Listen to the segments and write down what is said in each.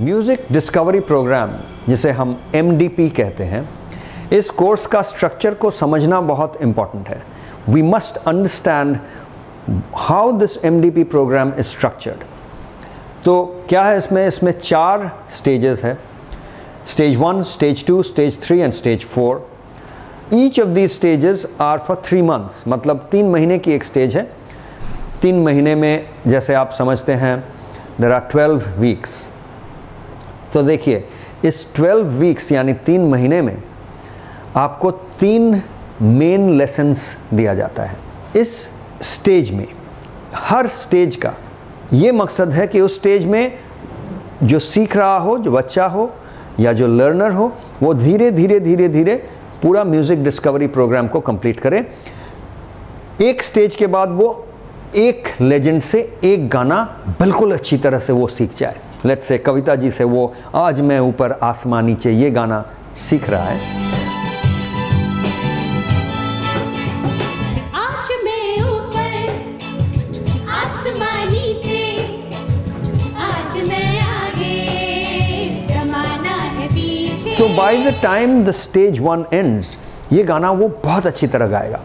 Music discovery programme, जिसे हम MDP कहते हैं, इस कोर्स का स्ट्रक्चर को समझना बहुत इम्पॉर्टेंट है। We must understand how this MDP programme is structured. तो क्या है इसमें 4 स्टेजेस है, stage 1, stage 2, stage 3 and stage 4। Each of these stages are for 3 months, मतलब 3 महीने की एक स्टेज है। 3 महीने में जैसे आप समझते हैं देयर आर 12 वीक्स। तो देखिए इस 12 वीक्स यानी 3 महीने में आपको 3 मेन लेसन्स दिया जाता है। इस स्टेज में हर स्टेज का ये मकसद है कि उस स्टेज में जो सीख रहा हो, जो बच्चा हो या जो लर्नर हो, वो धीरे धीरे पूरा म्यूज़िक डिस्कवरी प्रोग्राम को कंप्लीट करे। एक स्टेज के बाद वो एक लेजेंड से एक गाना बिल्कुल अच्छी तरह से वो सीख जाए। लेट्स से कविता जी से वो आज मैं ऊपर आसमां नीचे ये गाना सीख रहा है। तो by the time the stage 1 ends, ये गाना वो बहुत अच्छी तरह गाएगा।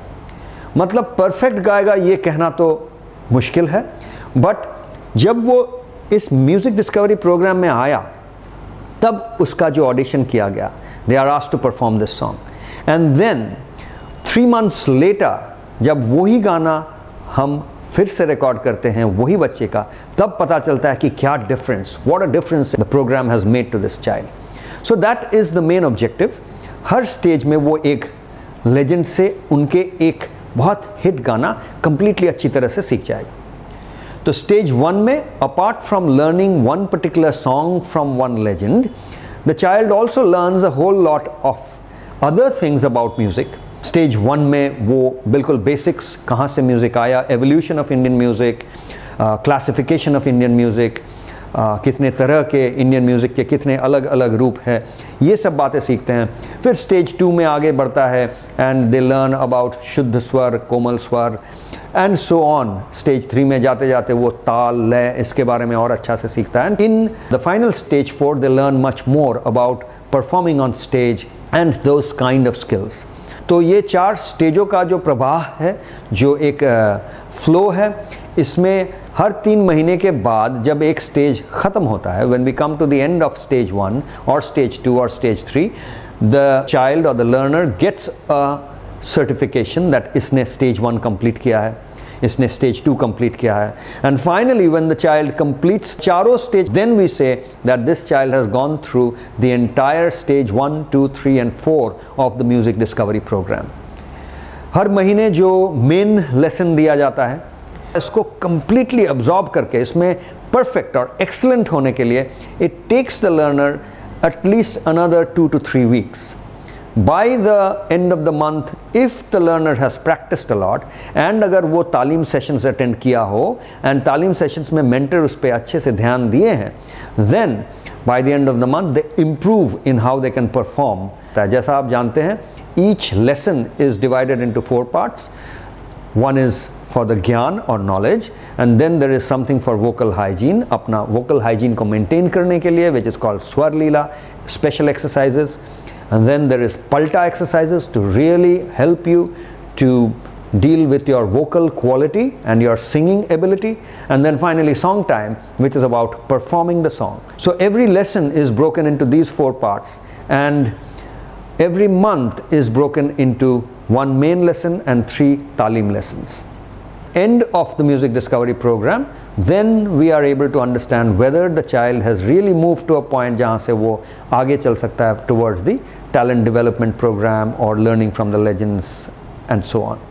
मतलब परफेक्ट गाएगा ये कहना तो मुश्किल है, बट जब वो इस म्यूज़िक डिस्कवरी प्रोग्राम में आया तब उसका जो ऑडिशन किया गया, they are asked to perform this song, and then 3 months later जब वही गाना हम फिर से रिकॉर्ड करते हैं वही बच्चे का, तब पता चलता है कि क्या difference, what a difference the programme has made to this child. So that is the main objective. हर स्टेज में वो एक लेजेंड से उनके एक बहुत हिट गाना कंप्लीटली अच्छी तरह से सीख जाएगा। तो स्टेज 1 में apart from learning one particular song from one legend, the child also learns a whole lot of other things about music. Stage 1 में वो बिल्कुल बेसिक्स, कहाँ से म्यूज़िक आया, evolution of Indian music, classification of Indian music, कितने तरह के Indian music के कितने अलग अलग रूप हैं, ये सब बातें सीखते हैं। फिर स्टेज 2 में आगे बढ़ता है एंड दे लर्न अबाउट शुद्ध स्वर, कोमल स्वर एंड सो ऑन। स्टेज 3 में जाते जाते वो ताल, लय, इसके बारे में और अच्छा से सीखता है। In the final stage 4 they learn much more about performing on stage and those kind of skills. तो ये 4 स्टेजों का जो प्रवाह है, जो एक फ्लो है, इसमें हर 3 महीने के बाद जब एक स्टेज ख़त्म होता है, when we come to the end of stage 1 or stage 2 or stage 3, the child or the learner gets a certification that इसने stage 1 complete किया है, इसने stage 2 complete किया है, and finally when the child completes 4 stage, then we say that this child has gone through the entire stage 1, 2, 3 and 4 of the music discovery program। हर महीने जो main lesson दिया जाता है, इसको कंप्लीटली अब्जॉर्ब करके इसमें परफेक्ट और एक्सलेंट होने के लिए it takes the learner at least another 2 to 3 weeks. By the end of the month if the learner has practised a lot, and अगर वो तालीम सेशंस अटेंड किया हो एंड तालीम सेशंस में मेंटर उस पर अच्छे से ध्यान दिए हैं, then by the end of the month they improve in how they can perform. जैसा आप जानते हैं, each lesson is divided into 4 parts. One is for the ज्ञान और knowledge, and then there is something for vocal hygiene, अपना vocal hygiene को maintain करने के लिए, which is called स्वर लीला, special exercises, and then there is palta exercises to really help you to deal with your vocal quality and your singing ability, and then finally song time, which is about performing the song. So every lesson is broken into these 4 parts, and every month is broken into 1 main lesson and 3 talim lessons. End of the music discovery program, then we are able to understand whether the child has really moved to a point जहाँ से वो आगे चल सकता है towards the talent development program or learning from the legends and so on.